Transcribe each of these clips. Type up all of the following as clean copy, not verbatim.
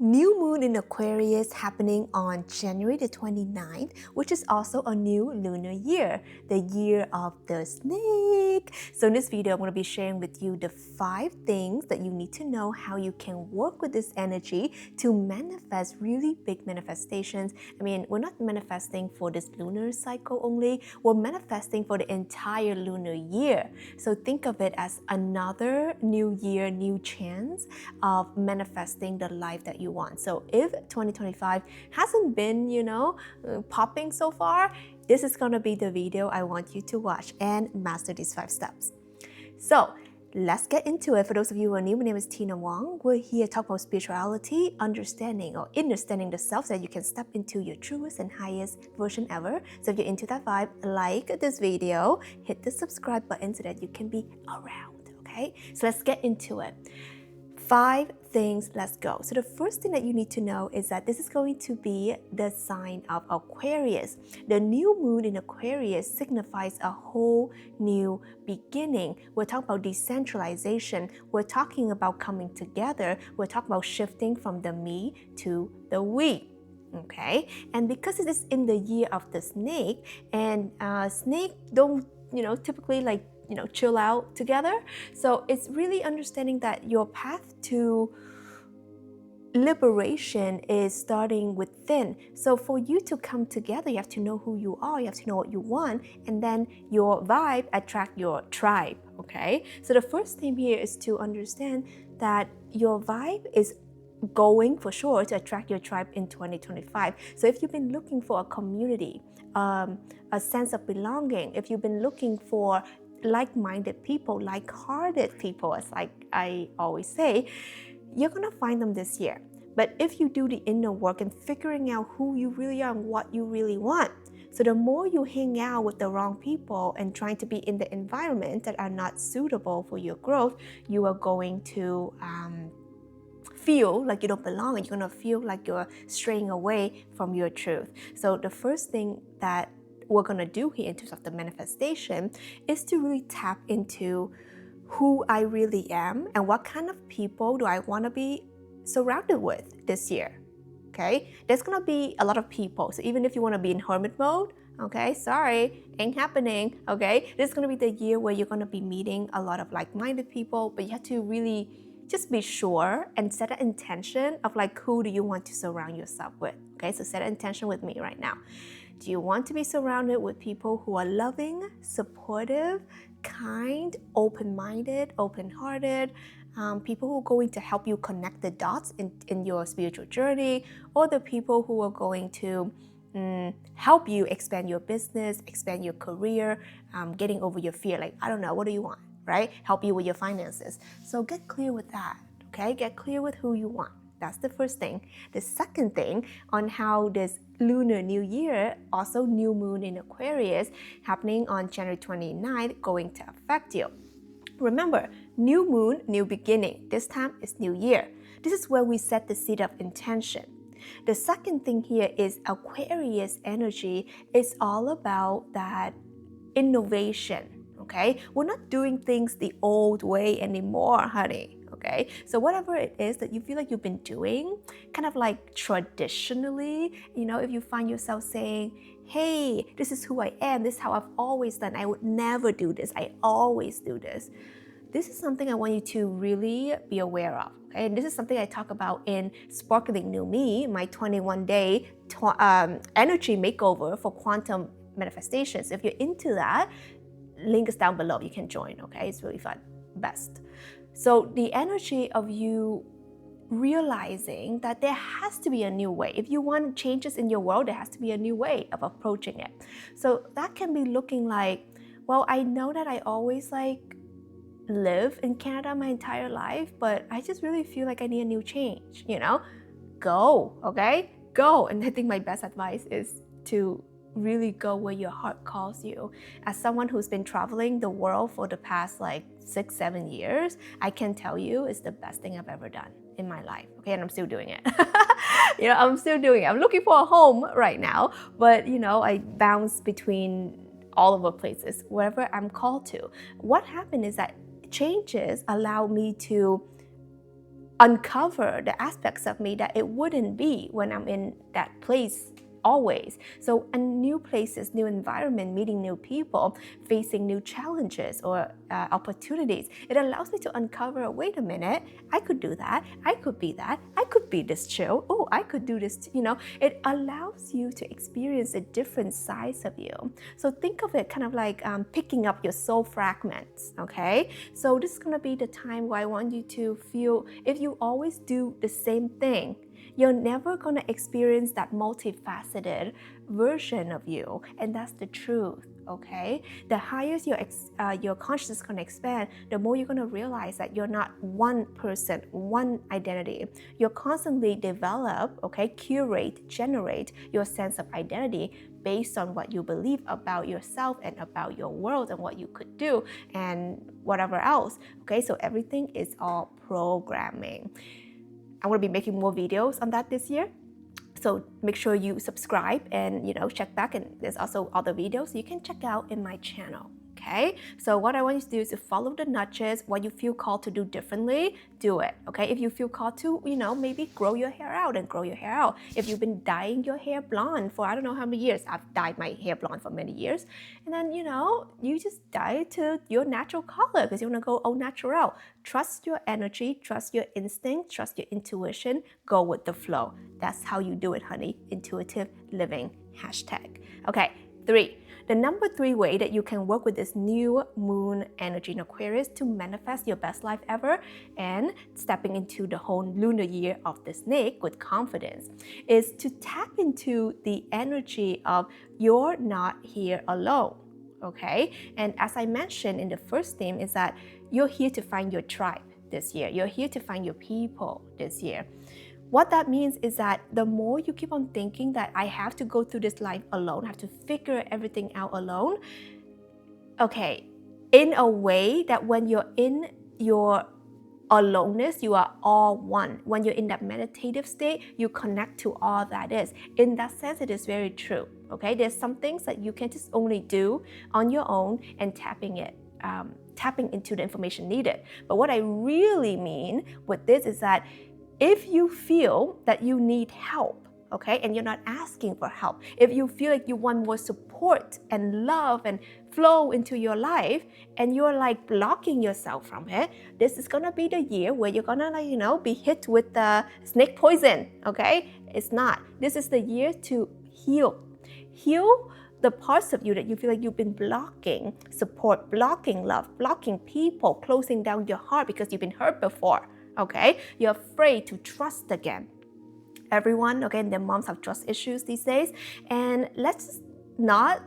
New moon in Aquarius happening on January the 29th, which is also a new lunar year, the year of the snake. So in this video, I'm going to be sharing with you the 5 things that you need to know how you can work with this energy to manifest really big manifestations. I mean, we're not manifesting for this lunar cycle only, we're manifesting for the entire lunar year. So think of it as another new year, new chance of manifesting the life that you want. So if 2025 hasn't been, popping so far, this is going to be the video I want you to watch and master these 5 steps. So let's get into it. For those of you who are new, my name is Tina Wong. We're here to talk about spirituality, understanding the self so that you can step into your truest and highest version ever. So if you're into that vibe, like this video, hit the subscribe button so that you can be around, okay? So let's get into it. 5 things, let's go. So the first thing that you need to know is that this is going to be the sign of Aquarius. The new moon in Aquarius signifies a whole new beginning. We're talking about decentralization. We're talking about coming together. We're talking about shifting from the me to the we. Okay, and because it is in the year of the snake, and snake don't typically chill out together. So it's really understanding that your path to liberation is starting within. So for you to come together, you have to know who you are, you have to know what you want, and then your vibe attract your tribe, okay? So the first thing here is to understand that your vibe is going for sure to attract your tribe in 2025. So if you've been looking for a community, a sense of belonging, if you've been looking for like-minded people, like-hearted people, as I always say, you're gonna find them this year. But if you do the inner work and figuring out who you really are and what you really want, so the more you hang out with the wrong people and trying to be in the environment that are not suitable for your growth, you are going to feel like you don't belong, and you're gonna feel like you're straying away from your truth. So the first thing that we're gonna do here in terms of the manifestation is to really tap into who I really am and what kind of people do I want to be surrounded with this year. Okay, there's gonna be a lot of people, so even if you want to be in hermit mode, okay, sorry, ain't happening. Okay, this is gonna be the year where you're gonna be meeting a lot of like-minded people, but you have to really just be sure and set an intention of who do you want to surround yourself with. Okay, so set an intention with me right now. Do you want to be surrounded with people who are loving, supportive, kind, open-minded, open-hearted, people who are going to help you connect the dots in your spiritual journey, or the people who are going to help you expand your business, expand your career, getting over your fear, I don't know, what do you want, right? Help you with your finances. So get clear with that, okay? Get clear with who you want. That's the first thing. The second thing on how this Lunar New Year, also new moon in Aquarius, happening on January 29th, going to affect you. Remember, new moon, new beginning. This time is new year. This is where we set the seed of intention. The second thing here is Aquarius energy is all about that innovation, okay? We're not doing things the old way anymore, honey. Okay, so whatever it is that you feel like you've been doing, kind of traditionally, if you find yourself saying, hey, this is who I am, this is how I've always done, I would never do this, I always do this. This is something I want you to really be aware of. Okay? And this is something I talk about in Sparkling New Me, my 21-day energy makeover for quantum manifestations. If you're into that, link is down below. You can join, okay? It's really fun. Best. So the energy of you realizing that there has to be a new way. If you want changes in your world, there has to be a new way of approaching it. So that can be looking like, well, I know that I always live in Canada my entire life, but I just really feel like I need a new change, Go, okay? Go. And I think my best advice is to really go where your heart calls you. As someone who's been traveling the world for the past 6-7 years, I can tell you it's the best thing I've ever done in my life. Okay, and I'm still doing it. I'm still doing it. I'm looking for a home right now, but I bounce between all over places, wherever I'm called to. What happened is that changes allow me to uncover the aspects of me that it wouldn't be when I'm in that place always. So in new places, new environment, meeting new people, facing new challenges or opportunities, it allows me to uncover, wait a minute, I could do that, I could be that, I could be this chill, oh, I could do this, it allows you to experience a different sides of you. So think of it kind of like picking up your soul fragments, okay? So this is gonna be the time where I want you to feel, if you always do the same thing, you're never going to experience that multifaceted version of you, and that's the truth, okay? The higher your consciousness can expand, the more you're going to realize that you're not one person, one identity. You'll constantly develop, okay, curate, generate your sense of identity based on what you believe about yourself and about your world and what you could do and whatever else, okay? So everything is all programming. I'm going to be making more videos on that this year. So make sure you subscribe and check back, and there's also other videos you can check out in my channel. Okay, so what I want you to do is to follow the nudges. What you feel called to do differently, do it. Okay, if you feel called to, maybe grow your hair out, and grow your hair out. If you've been dyeing your hair blonde for I don't know how many years, I've dyed my hair blonde for many years, and then you just dye it to your natural color because you want to go au natural. Trust your energy, trust your instinct, trust your intuition. Go with the flow. That's how you do it, honey. Intuitive living hashtag. Okay, 3. The number 3 way that you can work with this new moon energy in Aquarius to manifest your best life ever and stepping into the whole lunar year of the snake with confidence is to tap into the energy of you're not here alone, okay? And as I mentioned in the first theme is that you're here to find your tribe this year. You're here to find your people this year. What that means is that the more you keep on thinking that I have to go through this life alone, I have to figure everything out alone, okay, in a way that when you're in your aloneness, you are all one. When you're in that meditative state, you connect to all that is. In that sense, it is very true, okay? There's some things that you can just only do on your own and tapping into the information needed. But what I really mean with this is that if you feel that you need help, okay, and you're not asking for help, if you feel like you want more support and love and flow into your life, and you're like blocking yourself from it, this is gonna be the year where you're gonna be hit with the snake poison, okay? It's not. This is the year to heal the parts of you that you feel like you've been blocking support, blocking love, blocking people, closing down your heart because you've been hurt before. Okay, you're afraid to trust again. Everyone, okay, their moms have trust issues these days, and let's not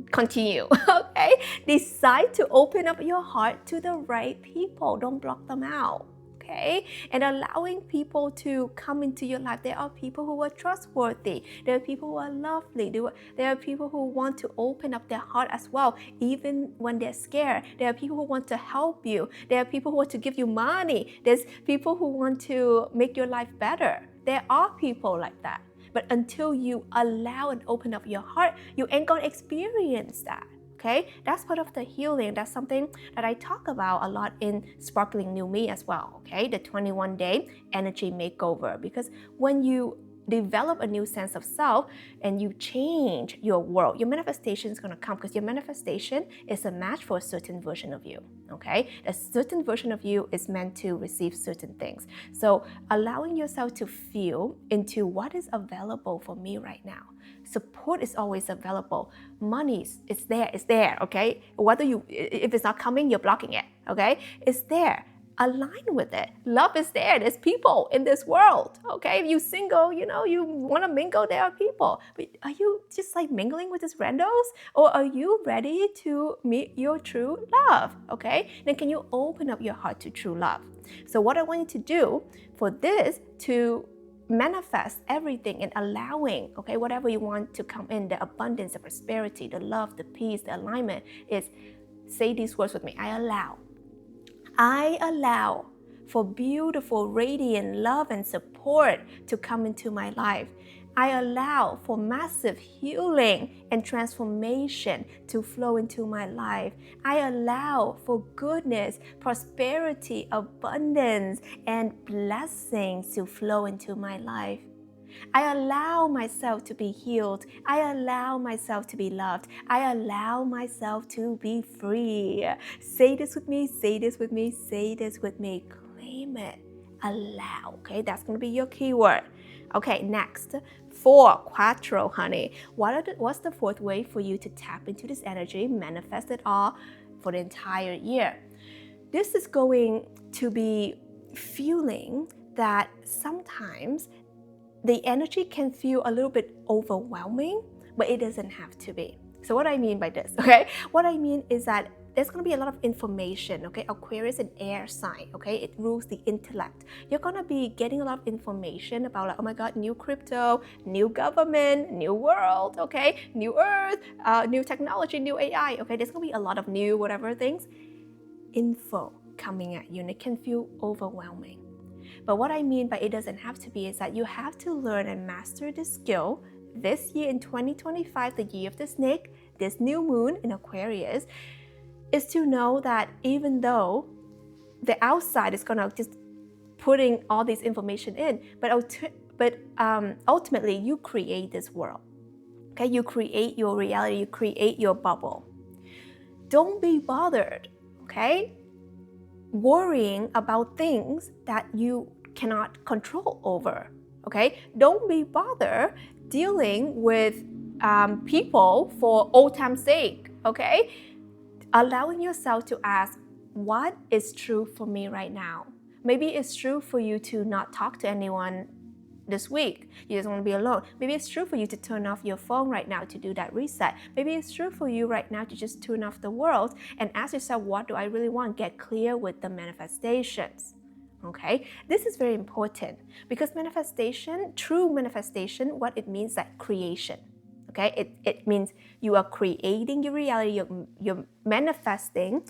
continue, okay? Decide to open up your heart to the right people. Don't block them out, okay? And allowing people to come into your life. There are people who are trustworthy. There are people who are lovely. There are people who want to open up their heart as well, even when they're scared. There are people who want to help you. There are people who want to give you money. There's people who want to make your life better. There are people like that. But until you allow and open up your heart, you ain't gonna experience that. Okay, that's part of the healing. That's something that I talk about a lot in Sparkling New Me as well. Okay, the 21-day energy makeover. Because when you develop a new sense of self and you change your world, your manifestation is going to come, because your manifestation is a match for a certain version of you. Okay, a certain version of you is meant to receive certain things. So allowing yourself to feel into what is available for me right now. Support is always available. Money is there, okay? If it's not coming, you're blocking it, okay? It's there. Align with it. Love is there. There's people in this world, okay? If you're single, you want to mingle, there are people. But are you just like mingling with these randos? Or are you ready to meet your true love, okay? Then can you open up your heart to true love? So what I want you to do for this to manifest everything and allowing, okay, whatever you want to come in, the abundance, the prosperity, the love, the peace, the alignment, is say these words with me. I allow for beautiful, radiant love and support to come into my life. I allow for massive healing and transformation to flow into my life. I allow for goodness, prosperity, abundance, and blessings to flow into my life. I allow myself to be healed. I allow myself to be loved. I allow myself to be free. Say this with me, say this with me, say this with me. Claim it. Allow, okay? That's going to be your keyword. Okay, next, 4, quattro, honey. What's the 4th way for you to tap into this energy, manifest it all for the entire year? This is going to be feeling that sometimes the energy can feel a little bit overwhelming, but it doesn't have to be. So what I mean by this, okay? What I mean is that there's going to be a lot of information, okay? Aquarius an air sign, okay? It rules the intellect. You're going to be getting a lot of information about like, oh my God, new crypto, new government, new world, okay? New earth, new technology, new AI, okay? There's going to be a lot of new whatever things, info coming at you, and it can feel overwhelming. But what I mean by it doesn't have to be is that you have to learn and master this skill this year in 2025, the year of the snake, this new moon in Aquarius, is to know that even though the outside is gonna just putting all this information in, but ultimately you create this world. Okay, you create your reality, you create your bubble. Don't be bothered, okay, worrying about things that you cannot control over. Okay, don't be bothered dealing with people for old time's sake. Okay, allowing yourself to ask, what is true for me right now? Maybe it's true for you to not talk to anyone this week. You just want to be alone. Maybe it's true for you to turn off your phone right now to do that reset. Maybe it's true for you right now to just turn off the world and ask yourself, what do I really want? Get clear with the manifestations. Okay, this is very important because manifestation, true manifestation, what it means is that creation. Okay, it means you are creating your reality, you're manifesting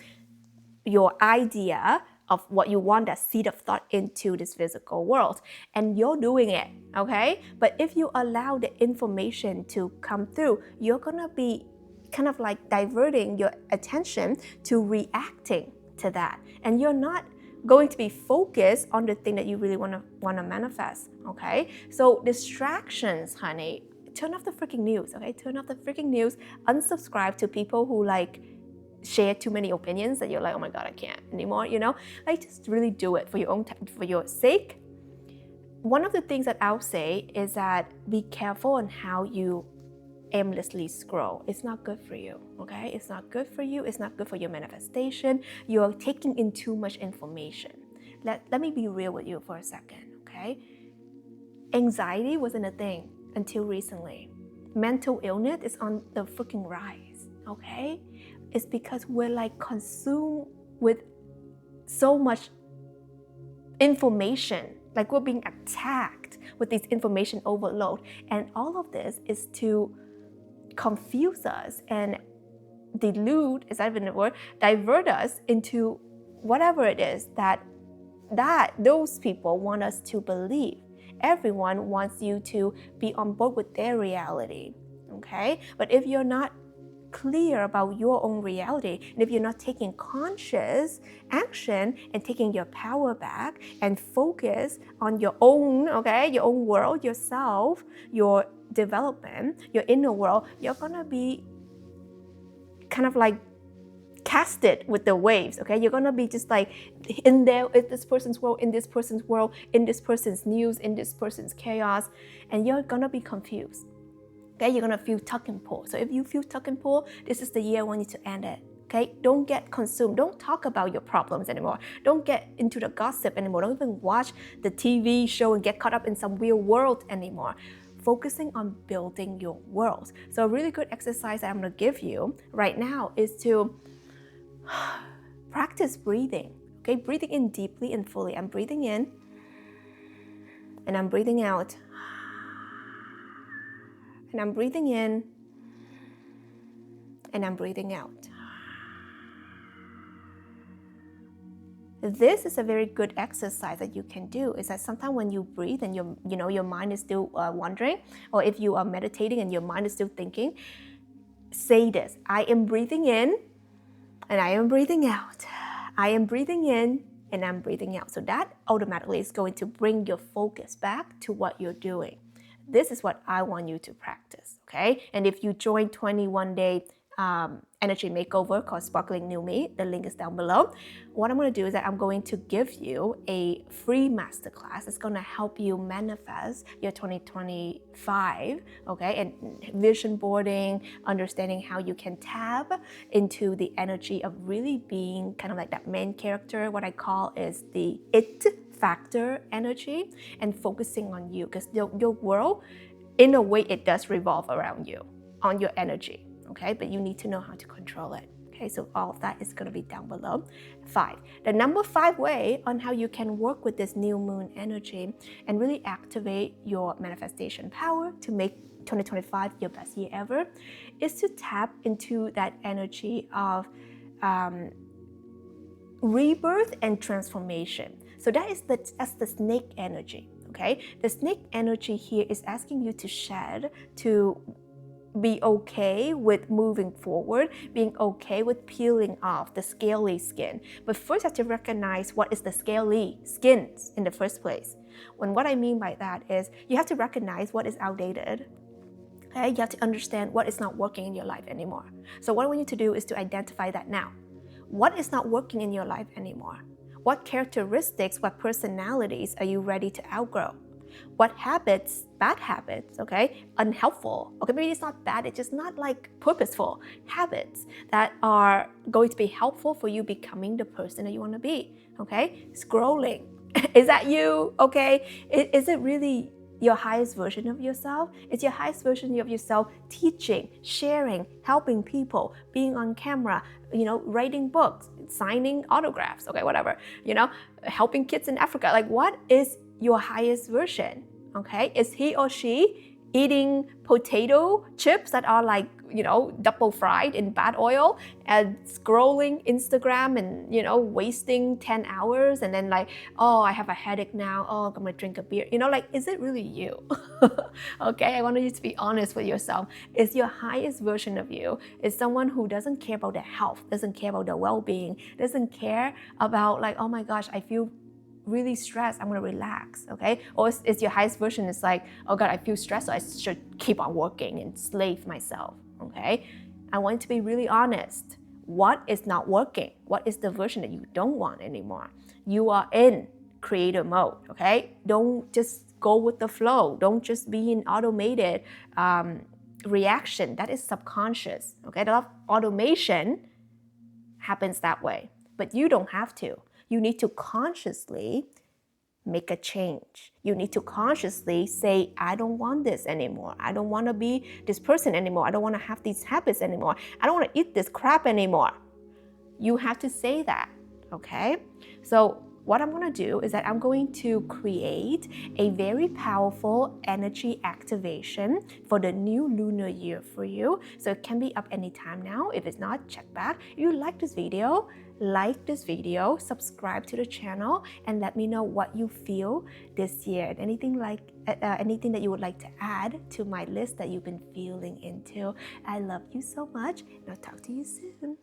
your idea of what you want, that seed of thought, into this physical world, and you're doing it, okay? But if you allow the information to come through, you're gonna be kind of like diverting your attention to reacting to that, and you're not going to be focused on the thing that you really want to manifest, okay? So distractions, honey, turn off the freaking news, okay? Turn off the freaking news, unsubscribe to people who like share too many opinions that you're like, oh my God, I can't anymore, you know? Like, just really do it for your own time, for your sake. One of the things that I'll say is that be careful on how you aimlessly scroll. It's not good for you, okay? It's not good for you. It's not good for your manifestation. You're taking in too much information. Let me be real with you for a second, okay? Anxiety wasn't a thing until recently. Mental illness is on the freaking rise, okay? It's because we're like consumed with so much information, like we're being attacked with this information overload. And all of this is to confuse us and delude, is that even the word? Divert us into whatever it is that those people want us to believe. Everyone wants you to be on board with their reality, okay? But if you're not clear about your own reality, and if you're not taking conscious action and taking your power back and focus on your own, okay, your own world, yourself, your development, your inner world, you're gonna be kind of like casted with the waves, okay? You're gonna be just like in there, in this person's world, in this person's world, in this person's news, in this person's chaos, and you're gonna be confused. Okay, you're gonna feel tuck and pull. So if you feel tuck and pull, this is the year I want you to end it. Okay, don't get consumed. Don't talk about your problems anymore. Don't get into the gossip anymore. Don't even watch the TV show and get caught up in some weird world anymore. Focusing on building your world. So a really good exercise that I'm gonna give you right now is to practice breathing. Okay, breathing in deeply and fully. I'm breathing in and I'm breathing out. And I'm breathing in and I'm breathing out. this is a very good exercise that you can do. Is that sometimes when you breathe and your mind is still wandering, or if you are meditating and your mind is still thinking, say this: I am breathing in and I am breathing out. I am breathing in and I'm breathing out. So that automatically is going to bring your focus back to what you're doing. This is what I want you to practice, okay? And if you join 21-day energy makeover called Sparkling New Me, the link is down below. What I'm going to do is that I'm going to give you a free masterclass. It's going to help you manifest your 2025, okay? And vision boarding, understanding how you can tap into the energy of really being kind of like that main character. What I call is the it factor energy, and focusing on you, because your world, in a way, it does revolve around you, on your energy, okay? But you need to know how to control it, okay? So all of that is going to be down below. 5. The number 5 way on how you can work with this new moon energy and really activate your manifestation power to make 2025 your best year ever is to tap into that energy of rebirth and transformation. So that's the snake energy, okay? The snake energy here is asking you to shed, to be okay with moving forward, being okay with peeling off the scaly skin. But first, you have to recognize what is the scaly skins in the first place. When what I mean by that is you have to recognize what is outdated. Okay? You have to understand what is not working in your life anymore. So what I want you to do is to identify that now. What is not working in your life anymore? What characteristics, what personalities are you ready to outgrow? What habits, bad habits, okay, unhelpful, okay, maybe it's not bad, it's just not like purposeful habits that are going to be helpful for you becoming the person that you want to be, okay? Scrolling, is that you, okay? Is it really your highest version of yourself? Is your highest version of yourself teaching, sharing, helping people, being on camera, writing books, signing autographs, okay, whatever, helping kids in Africa? Like, what is your highest version, okay? Is he or she eating potato chips that are like, double fried in bad oil and scrolling Instagram and, wasting 10 hours and then like, oh, I have a headache now, oh, I'm gonna drink a beer. Like, is it really you? Okay, I want you to be honest with yourself. Is your highest version of you is someone who doesn't care about their health, doesn't care about their well-being, doesn't care about like, oh my gosh, I feel really stressed, I'm gonna relax, okay? Or is your highest version is like, oh God, I feel stressed, so I should keep on working and slave myself, okay? I want you to be really honest. What is not working? What is the version that you don't want anymore? You are in creator mode, okay? Don't just go with the flow. Don't just be in automated reaction. That is subconscious, okay? A lot of automation happens that way, but you don't have to. You need to consciously make a change. You need to consciously say, I don't want this anymore. I don't want to be this person anymore. I don't want to have these habits anymore. I don't want to eat this crap anymore. You have to say that, okay? So what I'm going to do is that I'm going to create a very powerful energy activation for the new lunar year for you. So it can be up anytime now. If it's not, check back. If you like this video, subscribe to the channel, and let me know what you feel this year and anything that you would like to add to my list that you've been feeling into. I love you so much, and I'll talk to you soon.